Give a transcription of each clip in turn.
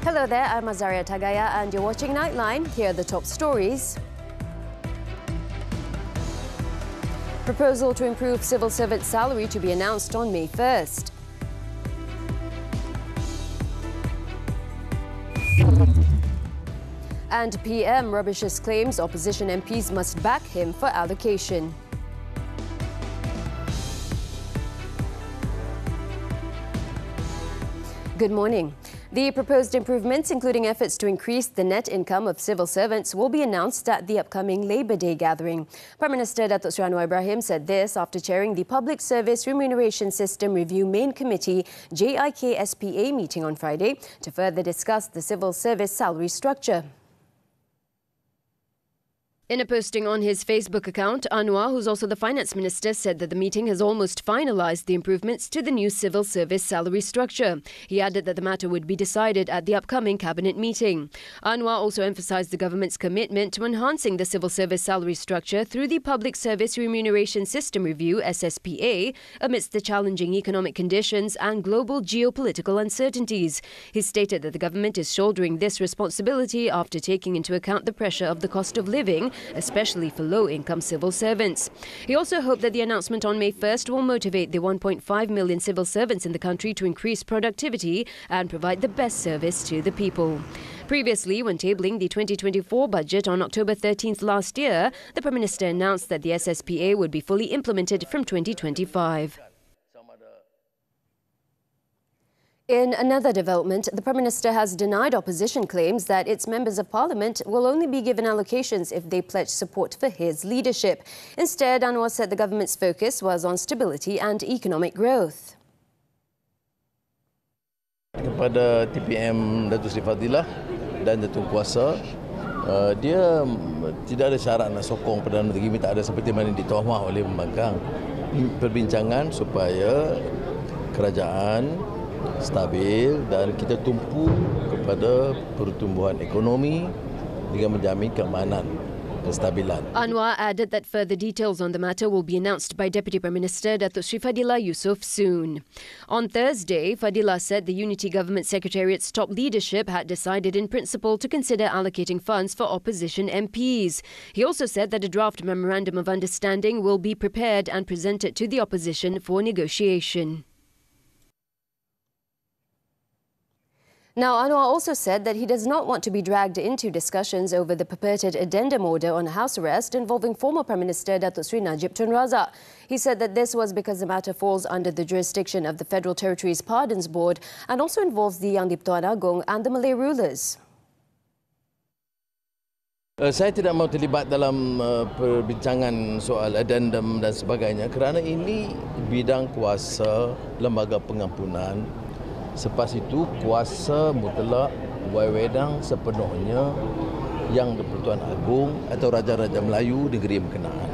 Hello there, I'm Azaria Tagaya and you're watching Nightline. Here are the top stories. Proposal to improve civil servant salary to be announced on May 1st. And PM rubbishes claims opposition MPs must back him for allocation. Good morning. The proposed improvements, including efforts to increase the net income of civil servants, will be announced at the upcoming Labour Day gathering. Prime Minister Datuk Seri Anwar Ibrahim said this after chairing the Public Service Remuneration System Review Main Committee JIKSPA meeting on Friday to further discuss the civil service salary structure. In a posting on his Facebook account, Anwar, who's also the Finance Minister, said that the meeting has almost finalised the improvements to the new civil service salary structure. He added that the matter would be decided at the upcoming Cabinet meeting. Anwar also emphasised the government's commitment to enhancing the civil service salary structure through the Public Service Remuneration System Review (SSPA) amidst the challenging economic conditions and global geopolitical uncertainties. He stated that the government is shouldering this responsibility after taking into account the pressure of the cost of living, especially for low-income civil servants. He also hoped that the announcement on May 1st will motivate the 1.5 million civil servants in the country to increase productivity and provide the best service to the people. Previously, when tabling the 2024 budget on October 13th last year, the Prime Minister announced that the SSPA would be fully implemented from 2025. In another development, the Prime Minister has denied opposition claims that its members of parliament will only be given allocations if they pledge support for his leadership. Instead, Anwar said the government's focus was on stability and economic growth. Kepada TPM Datuk Seri Fadilah dan Datuk Kuasa, dia tidak ada syarat nak sokong Perdana Menteri, tak ada seperti mana ditohmah oleh pembangkang. Perbincangan supaya kerajaan stabil dan kita tumpu kepada pertumbuhan ekonomi dengan menjamin keamanan dan kestabilan. Anwar added that further details on the matter will be announced by Deputy Prime Minister Datuk Seri Fadilah Yusof soon. On Thursday, Fadilah said the Unity Government Secretariat's top leadership had decided in principle to consider allocating funds for opposition MPs. He also said that a draft memorandum of understanding will be prepared and presented to the opposition for negotiation. Now, Anwar also said that he does not want to be dragged into discussions over the purported addendum order on house arrest involving former Prime Minister Datuk Seri Najib Tun Razak. He said that this was because the matter falls under the jurisdiction of the Federal Territories Pardons Board and also involves the Yang di-Pertuan Agong and the Malay rulers. Saya tidak mahu terlibat dalam perbincangan soal addendum dan sebagainya kerana ini bidang kuasa lembaga pengampunan. Selepas itu, kuasa mutlak wewenang sepenuhnya Yang di-Pertuan Agong atau Raja-Raja Melayu negeri berkenaan.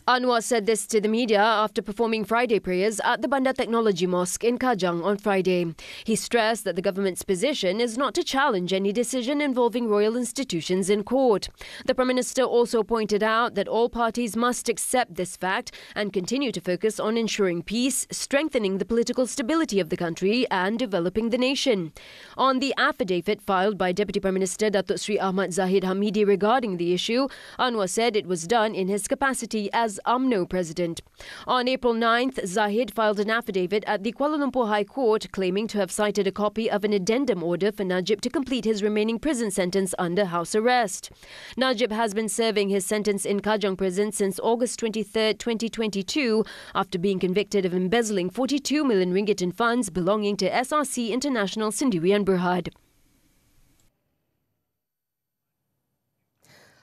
Anwar said this to the media after performing Friday prayers at the Bandar Technology Mosque in Kajang on Friday. He stressed that the government's position is not to challenge any decision involving royal institutions in court. The Prime Minister also pointed out that all parties must accept this fact and continue to focus on ensuring peace, strengthening the political stability of the country and developing the nation. On the affidavit filed by Deputy Prime Minister Datuk Seri Ahmad Zahid Hamidi regarding the issue, Anwar said it was done in his capacity as UMNO President. On April 9th, Zahid filed an affidavit at the Kuala Lumpur High Court claiming to have cited a copy of an addendum order for Najib to complete his remaining prison sentence under house arrest. Najib has been serving his sentence in Kajang prison since August 23, 2022 after being convicted of embezzling 42 million ringgit in funds belonging to SRC International Sendirian Berhad.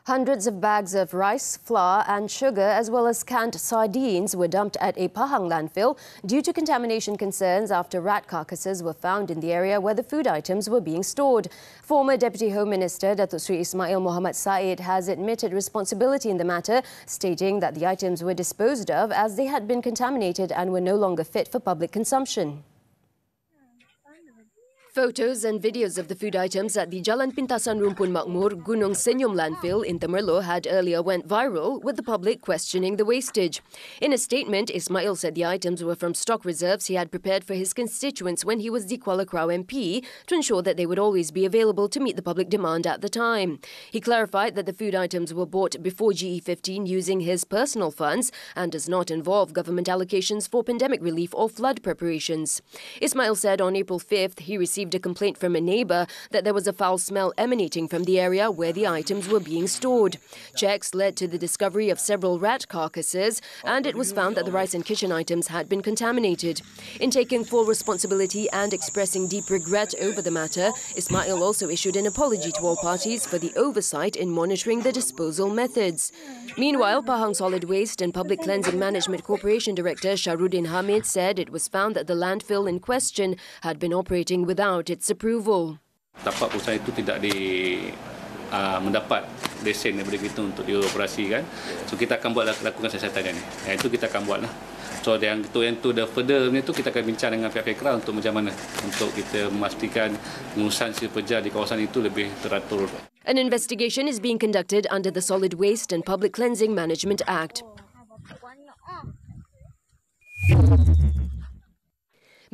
Hundreds of bags of rice, flour and sugar as well as canned sardines were dumped at a Pahang landfill due to contamination concerns after rat carcasses were found in the area where the food items were being stored. Former Deputy Home Minister Datuk Seri Ismail Mohamad Said has admitted responsibility in the matter, stating that the items were disposed of as they had been contaminated and were no longer fit for public consumption. Photos and videos of the food items at the Jalan Pintasan Rumpun Makmur, Gunung Senyum landfill in Temerloh had earlier went viral, with the public questioning the wastage. In a statement, Ismail said the items were from stock reserves he had prepared for his constituents when he was the Kuala Krau MP to ensure that they would always be available to meet the public demand at the time. He clarified that the food items were bought before GE15 using his personal funds and does not involve government allocations for pandemic relief or flood preparations. Ismail said on April 5th he received a complaint from a neighbour that there was a foul smell emanating from the area where the items were being stored. Checks led to the discovery of several rat carcasses, and it was found that the rice and kitchen items had been contaminated. In taking full responsibility and expressing deep regret over the matter, Ismail also issued an apology to all parties for the oversight in monitoring the disposal methods. Meanwhile, Pahang Solid Waste and Public Cleansing Management Corporation Director Shahrudin Hamid said it was found that the landfill in question had been operating without its approval. Tapak perusahaan itu tidak mendapat lesen daripada kita untuk dioperasikan. So kita akan lakukan siasatan ni. Itu kita akan buatlah. So yang itu the further ni tu kita akan bincang dengan pihak Krau untuk macam mana untuk kita memastikan pengurusan si pekerja di kawasan itu lebih teratur. An investigation is being conducted under the Solid Waste and Public Cleansing Management Act.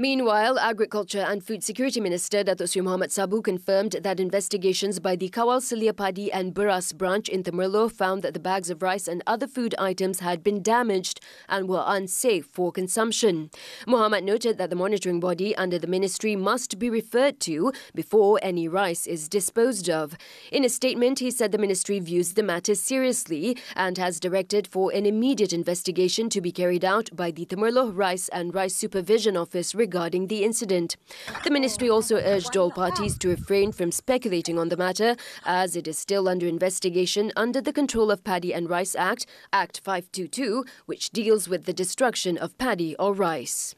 Meanwhile, Agriculture and Food Security Minister Datuk Sri Muhammad Sabu confirmed that investigations by the Kawal Selia Padi and Beras branch in Temerloh found that the bags of rice and other food items had been damaged and were unsafe for consumption. Muhammad noted that the monitoring body under the ministry must be referred to before any rice is disposed of. In a statement, he said the ministry views the matter seriously and has directed for an immediate investigation to be carried out by the Temerloh Rice and Rice Supervision Office regarding the incident. The ministry also urged all parties to refrain from speculating on the matter, as it is still under investigation under the Control of Paddy and Rice Act, Act 522, which deals with the destruction of paddy or rice.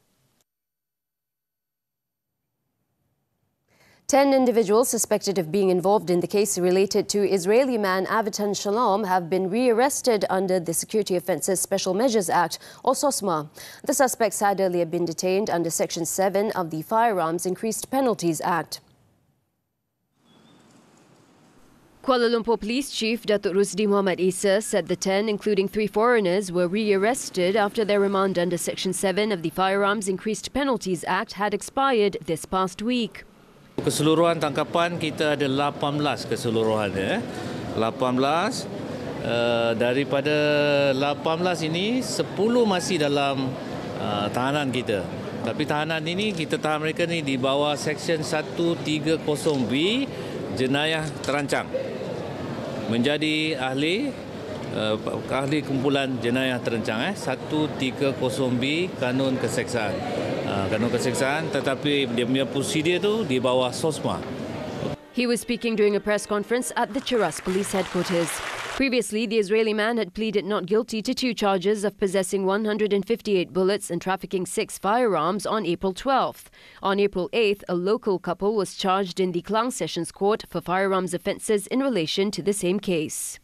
10 individuals suspected of being involved in the case related to Israeli man Avitan Shalom have been rearrested under the Security Offences Special Measures Act, or SOSMA. The suspects had earlier been detained under Section 7 of the Firearms Increased Penalties Act. Kuala Lumpur Police Chief Datuk Rusdi Muhammad Isa said the 10, including 3 foreigners, were rearrested after their remand under Section 7 of the Firearms Increased Penalties Act had expired this past week. Keseluruhan tangkapan kita ada 18 keseluruhannya. 18 daripada 18 ini 10 masih dalam tahanan kita. Tapi tahanan ini kita tahan mereka ni di bawah Section 130B jenayah terancang. Menjadi ahli kumpulan jenayah terancang 130B Kanun Keseksaan. Kanun keseksaan, tetapi dia punya prosedur tu di bawah SOSMA. He was speaking during a press conference at the Cheras Police Headquarters. Previously, the Israeli man had pleaded not guilty to 2 charges of possessing 158 bullets and trafficking 6 firearms on April 12th. On April 8th, a local couple was charged in the Klang Sessions Court for firearms offences in relation to the same case.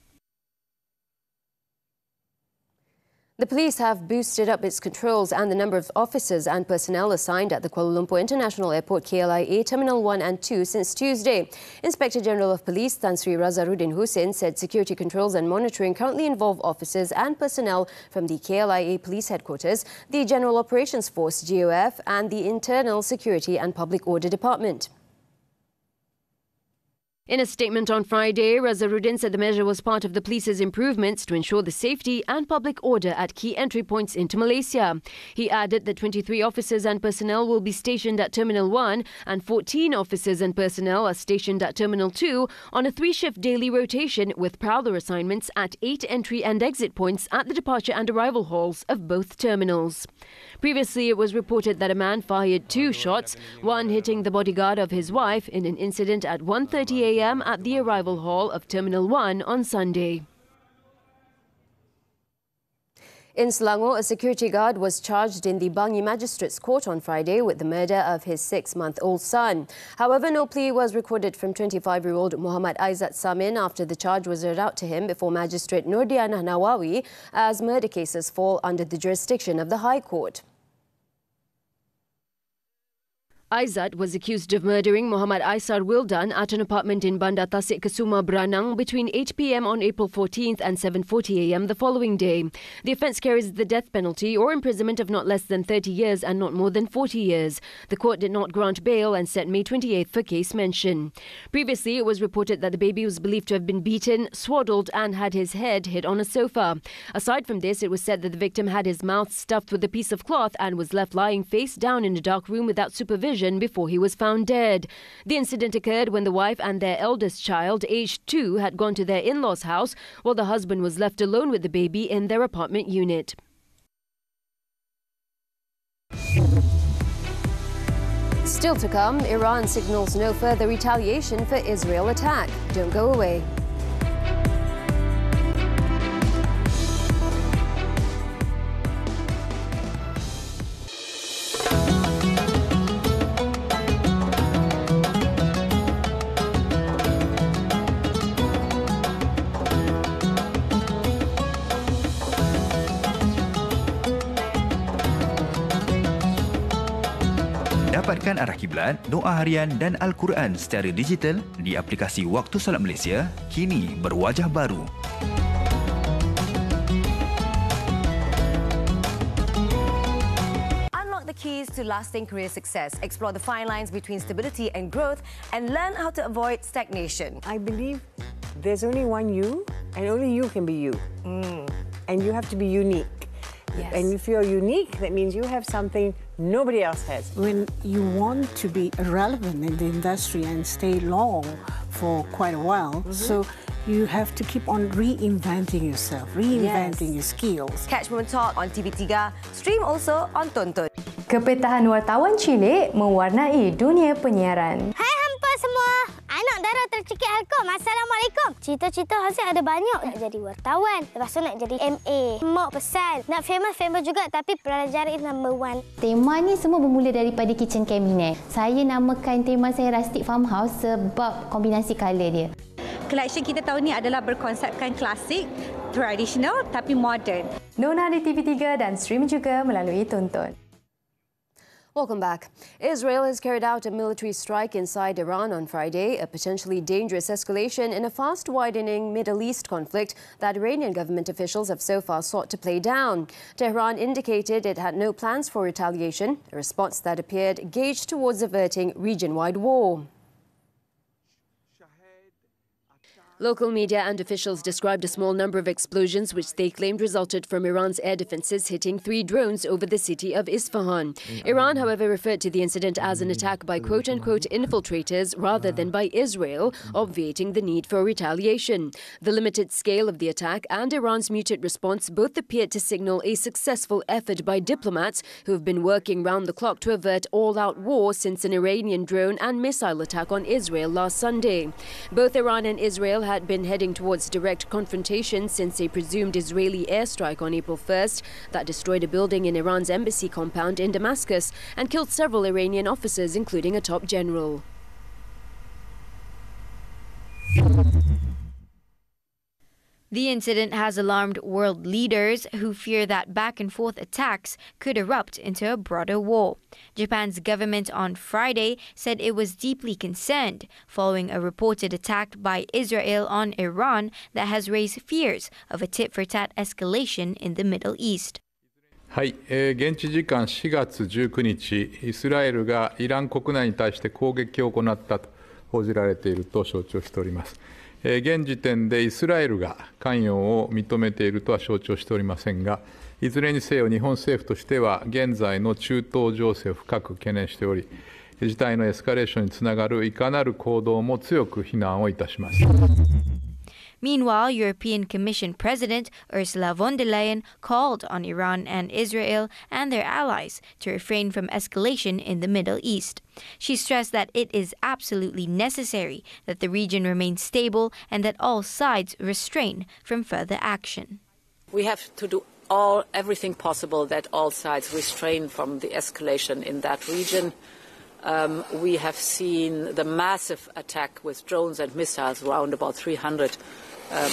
The police have boosted up its controls and the number of officers and personnel assigned at the Kuala Lumpur International Airport KLIA Terminal 1 and 2 since Tuesday. Inspector General of Police Tan Sri Razaruddin Hussein said security controls and monitoring currently involve officers and personnel from the KLIA Police Headquarters, the General Operations Force GOF and the Internal Security and Public Order Department. In a statement on Friday, Razaruddin said the measure was part of the police's improvements to ensure the safety and public order at key entry points into Malaysia. He added that 23 officers and personnel will be stationed at Terminal 1 and 14 officers and personnel are stationed at Terminal 2 on a 3-shift daily rotation with prowler assignments at 8 entry and exit points at the departure and arrival halls of both terminals. Previously, it was reported that a man fired 2 shots, one hitting the bodyguard of his wife in an incident at 1:30 a.m. at the arrival hall of Terminal 1 on Sunday. In Selangor, a security guard was charged in the Bangi Magistrates Court on Friday with the murder of his 6-month-old son. However, no plea was recorded from 25-year-old Muhammad Aizat Samin after the charge was read out to him before Magistrate Nurdiana Nawawi, as murder cases fall under the jurisdiction of the High Court. Aizat was accused of murdering Muhammad Aisar Wildan at an apartment in Bandar Tasik Kesuma, Branang between 8 p.m. on April 14th and 7:40 a.m. the following day. The offence carries the death penalty or imprisonment of not less than 30 years and not more than 40 years. The court did not grant bail and set May 28th for case mention. Previously, it was reported that the baby was believed to have been beaten, swaddled and had his head hit on a sofa. Aside from this, it was said that the victim had his mouth stuffed with a piece of cloth and was left lying face down in a dark room without supervision before he was found dead. The incident occurred when the wife and their eldest child, aged 2, had gone to their in-laws' house while the husband was left alone with the baby in their apartment unit. Still to come, Iran signals no further retaliation for Israel attack. Don't go away. Dapatkan arah kiblat, doa harian dan Al-Quran secara digital di aplikasi Waktu Salat Malaysia, kini berwajah baru. Unlock the keys to lasting career success. Explore the fine lines between stability and growth and learn how to avoid stagnation. I believe there's only one you and only you can be you. And you have to be unique. Yes. And if you're unique, that means you have something nobody else has. When you want to be relevant in the industry and stay long for quite a while, so you have to keep on reinventing yourself, reinventing your skills. Catch Women Talk on TV3, stream also on Tonton. Kepetahan wartawan cilik mewarnai dunia penyiaran. Hai hampa semua, anak dara tercekik Halkom. Assalamualaikum. Cita-cita Haziq ada banyak. Nak jadi wartawan, lepas tu nak jadi MA. Mak pesan, nak famous juga tapi pelajar is number 1. Tema ni semua bermula daripada kitchen cabinet. Saya namakan tema saya Rustic Farmhouse sebab kombinasi colour dia. Collection kita tahun ni adalah berkonsepkan klasik, tradisional tapi modern. Nona di TV3 dan stream juga melalui Tonton. Welcome back. Israel has carried out a military strike inside Iran on Friday, a potentially dangerous escalation in a fast-widening Middle East conflict that Iranian government officials have so far sought to play down. Tehran indicated it had no plans for retaliation, a response that appeared gauged towards averting region-wide war. Local media and officials described a small number of explosions which they claimed resulted from Iran's air defences hitting 3 drones over the city of Isfahan. Iran, however, referred to the incident as an attack by quote-unquote infiltrators rather than by Israel, obviating the need for retaliation. The limited scale of the attack and Iran's muted response both appeared to signal a successful effort by diplomats who have been working round the clock to avert all-out war since an Iranian drone and missile attack on Israel last Sunday. Both Iran and Israel had been heading towards direct confrontation since a presumed Israeli airstrike on April 1st that destroyed a building in Iran's embassy compound in Damascus and killed several Iranian officers, including a top general. The incident has alarmed world leaders who fear that back-and-forth attacks could erupt into a broader war. Japan's government on Friday said it was deeply concerned following a reported attack by Israel on Iran that has raised fears of a tit-for-tat escalation in the Middle East. はい、現地時間4月19日、イスラエルがイラン国内に対して攻撃を行ったと報じられていると承知をしております。現時点でイスラエルが関与を認めているとは承知をしておりませんが、いずれにせよ日本政府としては現在の中東情勢を深く懸念しており、事態のエスカレーションにつながるいかなる行動も強く非難をいたします。Meanwhile, European Commission President Ursula von der Leyen called on Iran and Israel and their allies to refrain from escalation in the Middle East. She stressed that it is absolutely necessary that the region remain stable and that all sides refrain from further action. We have to do everything possible that all sides refrain from the escalation in that region. We have seen the massive attack with drones and missiles, around about 300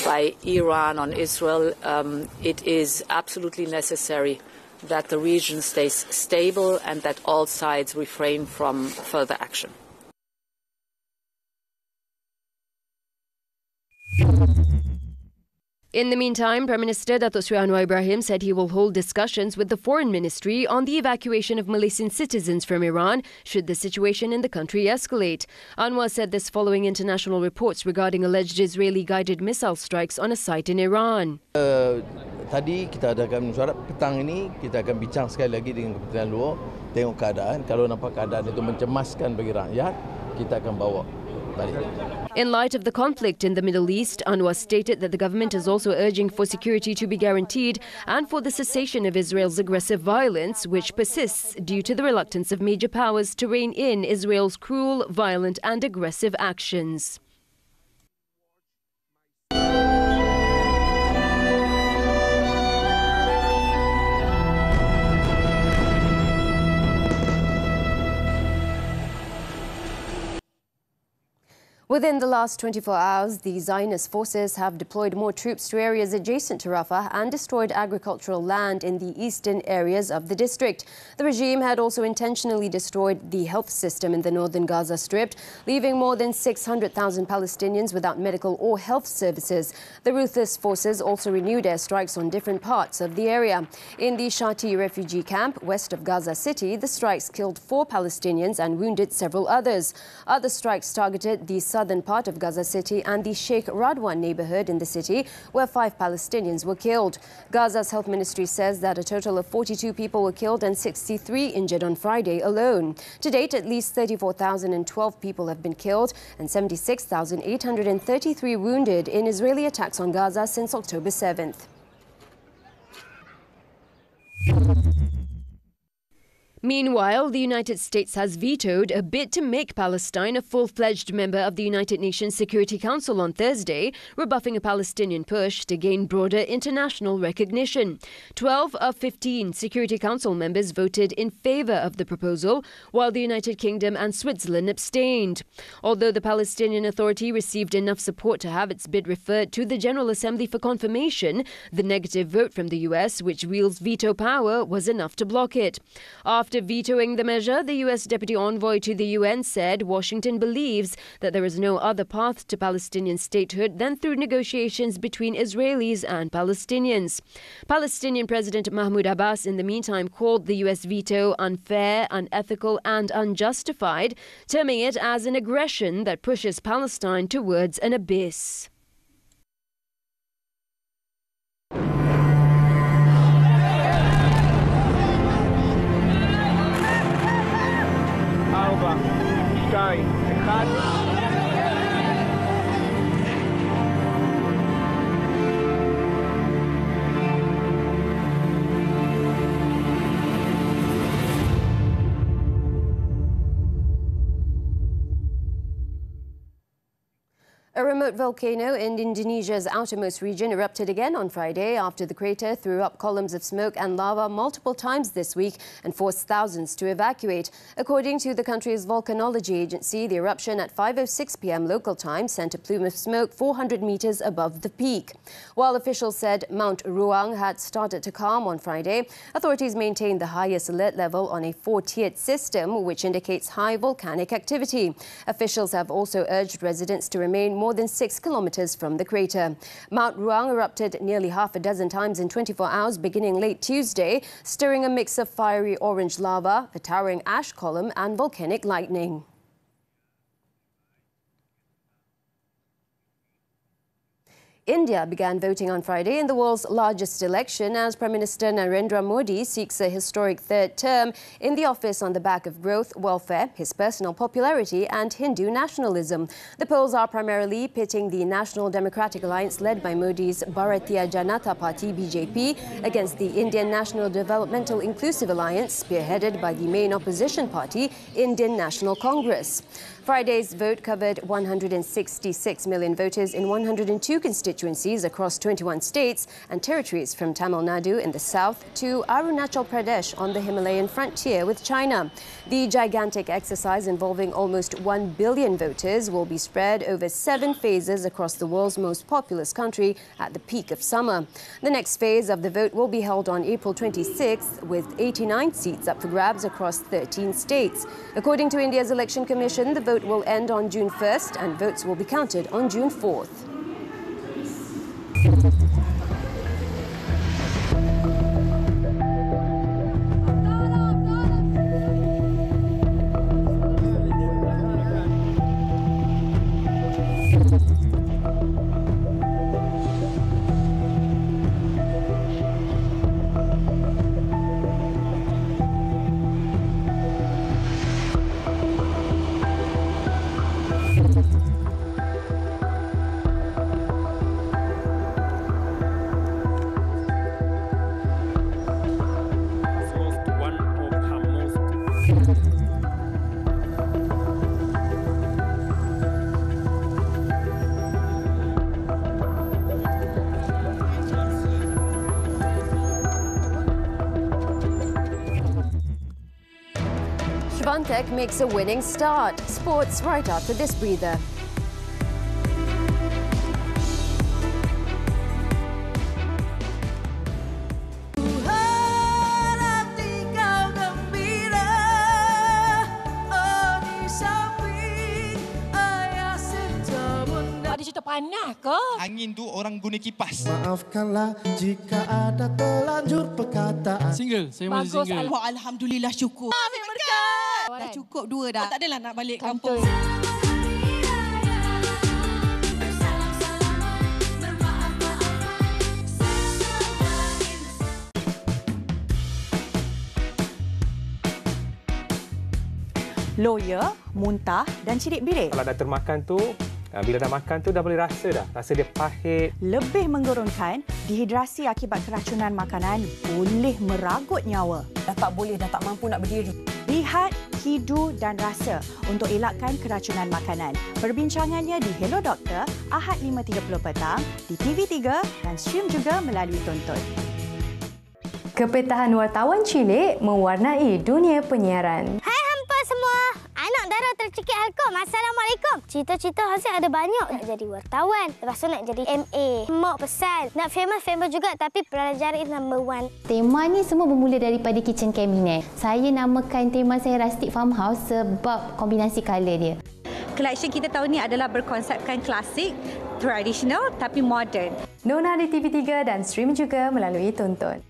by Iran on Israel. It is absolutely necessary that the region stays stable and that all sides refrain from further action. In the meantime, Prime Minister Datuk Seri Anwar Ibrahim said he will hold discussions with the Foreign Ministry on the evacuation of Malaysian citizens from Iran should the situation in the country escalate. Anwar said this following international reports regarding alleged Israeli-guided missile strikes on a site in Iran. Tadi kita adakan mesyuarat, petang ini kita akan bincang sekali lagi dengan Kementerian Luar, tengok keadaan. Kalau nampak keadaan itu mencemaskan bagi rakyat, kita akan bawa balik. In light of the conflict in the Middle East, Anwar stated that the government is also urging for security to be guaranteed and for the cessation of Israel's aggressive violence, which persists due to the reluctance of major powers to rein in Israel's cruel, violent and aggressive actions. Within the last 24 hours, the Zionist forces have deployed more troops to areas adjacent to Rafah and destroyed agricultural land in the eastern areas of the district. The regime had also intentionally destroyed the health system in the northern Gaza Strip, leaving more than 600,000 Palestinians without medical or health services. The ruthless forces also renewed airstrikes on different parts of the area. In the Shati refugee camp west of Gaza City, the strikes killed 4 Palestinians and wounded several others. Other strikes targeted the southern part of Gaza City and the Sheikh Radwan neighborhood in the city, where 5 Palestinians were killed. Gaza's health ministry says that a total of 42 people were killed and 63 injured on Friday alone. To date, at least 34,012 people have been killed and 76,833 wounded in Israeli attacks on Gaza since October 7th. Meanwhile, the United States has vetoed a bid to make Palestine a full-fledged member of the United Nations Security Council on Thursday, rebuffing a Palestinian push to gain broader international recognition. 12 of 15 Security Council members voted in favour of the proposal, while the United Kingdom and Switzerland abstained. Although the Palestinian Authority received enough support to have its bid referred to the General Assembly for confirmation, the negative vote from the US, which wields veto power, was enough to block it. After vetoing the measure, the US Deputy Envoy to the UN said Washington believes that there is no other path to Palestinian statehood than through negotiations between Israelis and Palestinians. Palestinian President Mahmoud Abbas, in the meantime, called the US veto unfair, unethical and unjustified, terming it as an aggression that pushes Palestine towards an abyss. A remote volcano in Indonesia's outermost region erupted again on Friday after the crater threw up columns of smoke and lava multiple times this week and forced thousands to evacuate. According to the country's volcanology agency, the eruption at 5:06 p.m. local time sent a plume of smoke 400 meters above the peak. While officials said Mount Ruang had started to calm on Friday, authorities maintained the highest alert level on a 4-tiered system, which indicates high volcanic activity. Officials have also urged residents to remain more than 6 kilometers from the crater. Mount Ruang erupted nearly half a dozen times in 24 hours beginning late Tuesday, stirring a mix of fiery orange lava, a towering ash column and volcanic lightning. India began voting on Friday in the world's largest election as Prime Minister Narendra Modi seeks a historic third term in the office on the back of growth, welfare, his personal popularity and Hindu nationalism. The polls are primarily pitting the National Democratic Alliance led by Modi's Bharatiya Janata Party BJP against the Indian National Developmental Inclusive Alliance spearheaded by the main opposition party, Indian National Congress. Friday's vote covered 166 million voters in 102 constituencies across 21 states and territories from Tamil Nadu in the south to Arunachal Pradesh on the Himalayan frontier with China. The gigantic exercise involving almost 1 billion voters will be spread over 7 phases across the world's most populous country at the peak of summer. The next phase of the vote will be held on April 26th with 89 seats up for grabs across 13 states. According to India's Election Commission, the vote will end on June 1st and votes will be counted on June 4th. Swiatek makes a winning start. Sports right after this breather. Panas ke? Angin tu orang guna kipas. Maafkanlah jika ada terlanjur perkataan. Single, saya masih single. Wah, alhamdulillah syukur. Amin berkat. Dah cukup 2 dah. Tak adalah nak balik kampung. Loya, muntah dan cirit birit. Kalau dah termakan tu, bila dah makan tu dah boleh rasa dah. Rasa dia pahit. Lebih mengurungkan, dehidrasi akibat keracunan makanan boleh meragut nyawa. Dah tak boleh, dah tak mampu nak berdiri. Lihat, hidu dan rasa untuk elakkan keracunan makanan. Perbincangannya di Hello Doktor, Ahad 5.30 petang, di TV3 dan stream juga melalui Tonton. Kepetahan wartawan cilik mewarnai dunia penyiaran. Hai hampa semua. Anak dara tercekik Helkom. Assalamualaikum. Cita-cita Haziq ada banyak. Nak jadi wartawan. Lepas tu nak jadi MA. Mak pesan. Nak famous juga tapi pelajar is number 1. Tema ni semua bermula daripada kitchen cabinet. Saya namakan tema saya Rustic Farmhouse sebab kombinasi colour dia. Collection kita tahun ni adalah berkonsepkan klasik, tradisional tapi modern. Nona di TV3 dan stream juga melalui Tonton.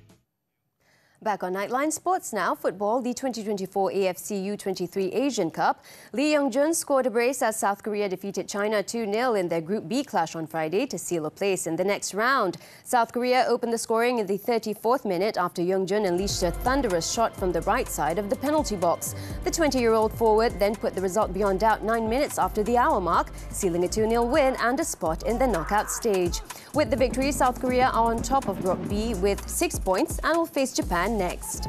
Back on Nightline Sports now, football, the 2024 AFC U23 Asian Cup. Lee Young-jun scored a brace as South Korea defeated China 2-0 in their Group B clash on Friday to seal a place in the next round. South Korea opened the scoring in the 34th minute after Young-jun unleashed a thunderous shot from the right side of the penalty box. The 20-year-old forward then put the result beyond doubt 9 minutes after the hour mark, sealing a 2-0 win and a spot in the knockout stage. With the victory, South Korea are on top of Group B with 6 points and will face Japan next.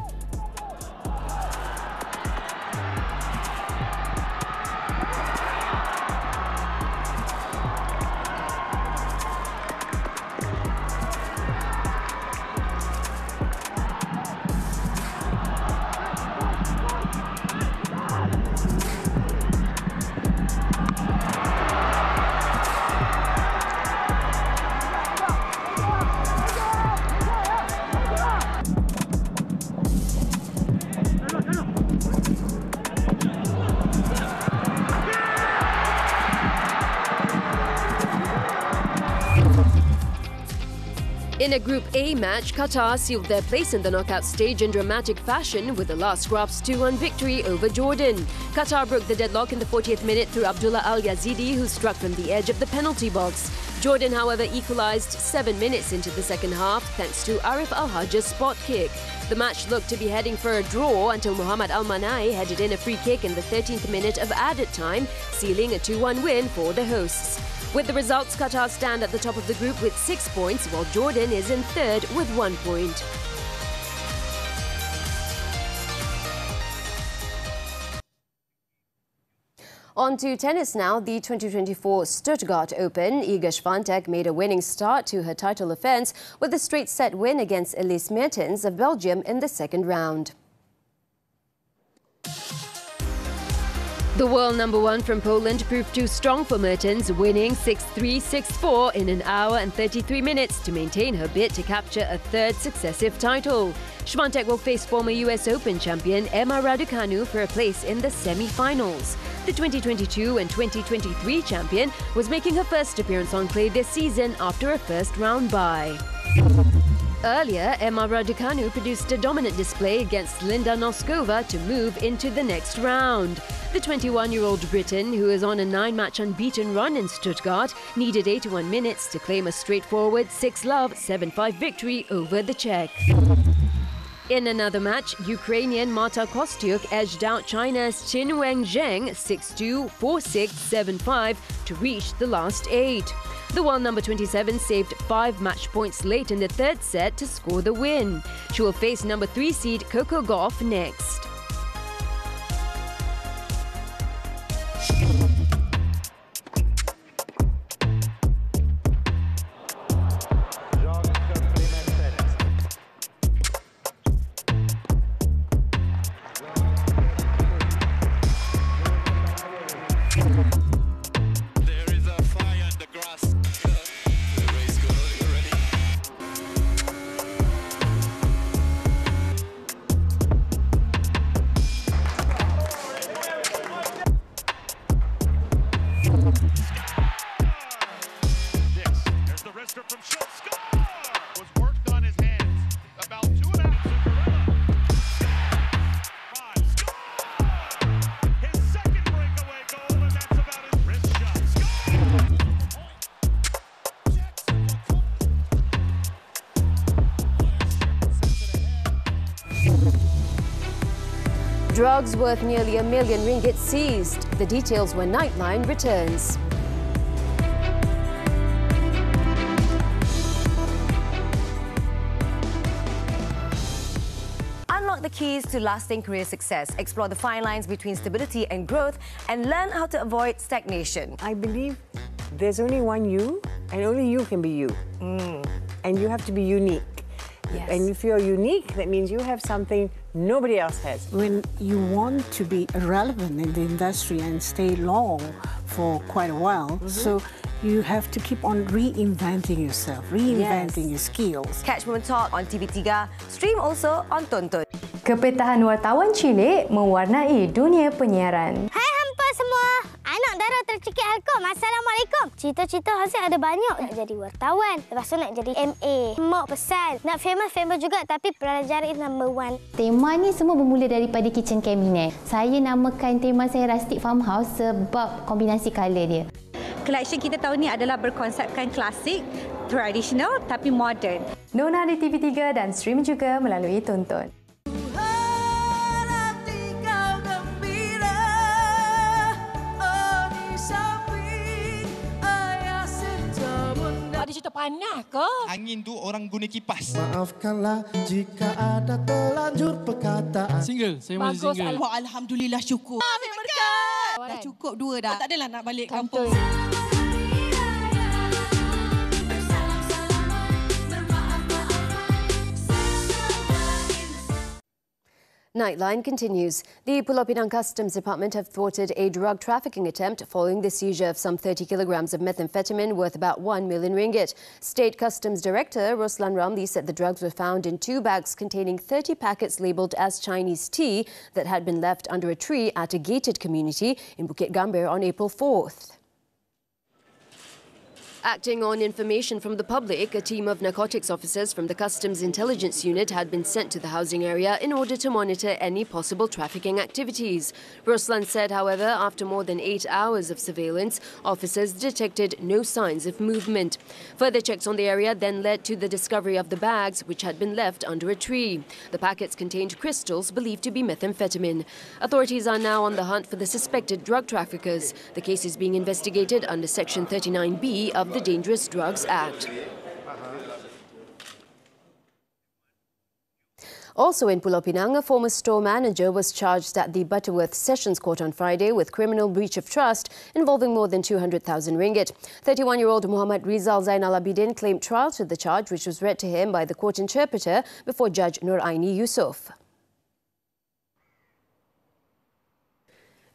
In a Group A match, Qatar sealed their place in the knockout stage in dramatic fashion with the last grasp's 2-1 victory over Jordan. Qatar broke the deadlock in the 40th minute through Abdullah Al-Yazidi, who struck from the edge of the penalty box. Jordan, however, equalised 7 minutes into the second half thanks to Arif Al-Hajj's spot kick. The match looked to be heading for a draw until Muhammad Al-Manai headed in a free kick in the 13th minute of added time, sealing a 2-1 win for the hosts. With the results, Qatar stand at the top of the group with 6 points, while Jordan is in third with 1 point. On to tennis now. The 2024 Stuttgart Open. Iga Swiatek made a winning start to her title defence with a straight-set win against Elise Mertens of Belgium in the second round. The world number one from Poland proved too strong for Mertens, winning 6-3, 6-4 in an hour and 33 minutes to maintain her bid to capture a third successive title. Swiatek will face former US Open champion Emma Raducanu for a place in the semi-finals. The 2022 and 2023 champion was making her first appearance on clay this season after a first-round bye. Earlier, Emma Raducanu produced a dominant display against Linda Noskova to move into the next round. The 21-year-old Briton, who is on a 9-match unbeaten run in Stuttgart, needed 81 minutes to claim a straightforward 6-love, 7-5 victory over the Czech. In another match, Ukrainian Marta Kostyuk edged out China's Qin Wenzheng 6-2, 4-6, 7-5 to reach the last 8. The world number 27 saved 5 match points late in the third set to score the win. She will face number 3 seed Coco Gauff next. Drugs worth nearly R1 million seized. The details when Nightline returns. Unlock the keys to lasting career success. Explore the fine lines between stability and growth and learn how to avoid stagnation. I believe there's only one you, and only you can be you. And you have to be unique. Yes. And if you're unique, that means you have something nobody else has. When you want to be relevant in the industry and stay long for quite a while, so you have to keep on reinventing yourself, reinventing your skills. Catch Women Talk on TV3, stream also on Tonton. Kepetahan wartawan cilik mewarnai dunia penyiaran. Hai hampa semua, anak dara tercekik Helcom. Assalamualaikum. Cita-cita Haziq ada banyak. Nak jadi wartawan, lepas tu nak jadi MA. Mak pesan, nak famous juga tapi pelajar is number 1. Tema ni semua bermula daripada kitchen cabinet. Saya namakan tema saya Rustic Farmhouse sebab kombinasi colour dia. Collection kita tahun ni adalah berkonsepkan klasik, tradisional tapi modern. Nona di TV3 dan stream juga melalui Tonton. Ada cerita panah ke? Angin tu orang guna kipas. Maafkanlah jika ada terlanjur perkataan. Single, saya masih single. Wah, alhamdulillah syukur. Amin berkat. Dah cukup 2 dah. Tak adalah nak balik kampung. Nightline continues. The Pulau Pinang Customs Department have thwarted a drug trafficking attempt following the seizure of some 30 kilograms of methamphetamine worth about R1 million. State Customs Director Roslan Ramli said the drugs were found in 2 bags containing 30 packets labelled as Chinese tea that had been left under a tree at a gated community in Bukit Gambir on April 4th. Acting on information from the public, a team of narcotics officers from the Customs Intelligence Unit had been sent to the housing area in order to monitor any possible trafficking activities. Roslan said, however, after more than 8 hours of surveillance, officers detected no signs of movement. Further checks on the area then led to the discovery of the bags, which had been left under a tree. The packets contained crystals believed to be methamphetamine. Authorities are now on the hunt for the suspected drug traffickers. The case is being investigated under Section 39B of the Dangerous Drugs Act. Also in Pulau Pinang, a former store manager was charged at the Butterworth Sessions Court on Friday with criminal breach of trust involving more than 200,000 ringgit. 31-year-old Muhammad Rizal Zainal Abidin claimed trial to the charge, which was read to him by the court interpreter before Judge Nur Aini Yusof.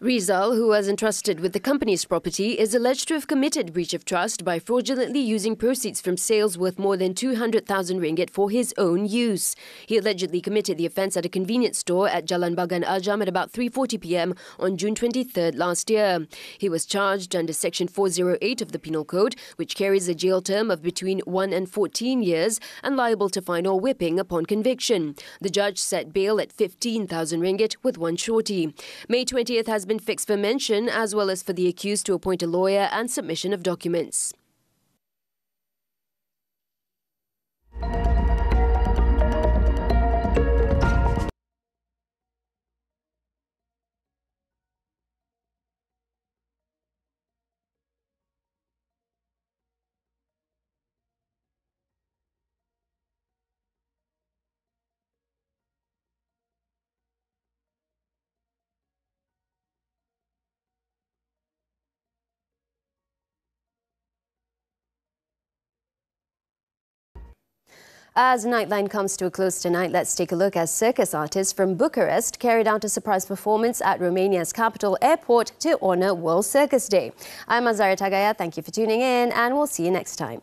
Rizal, who was entrusted with the company's property, is alleged to have committed breach of trust by fraudulently using proceeds from sales worth more than 200,000 ringgit for his own use. He allegedly committed the offence at a convenience store at Jalan Bagan Ajam at about 3:40 p.m. on June 23rd last year. He was charged under Section 408 of the Penal Code, which carries a jail term of between 1 and 14 years and liable to fine or whipping upon conviction. The judge set bail at 15,000 ringgit with one shorty. May 20th has been fixed for mention, as well as for the accused to appoint a lawyer and submission of documents. As Nightline comes to a close tonight, let's take a look as circus artists from Bucharest carried out a surprise performance at Romania's capital airport to honour World Circus Day. I'm Azaria Tagaya. Thank you for tuning in, and we'll see you next time.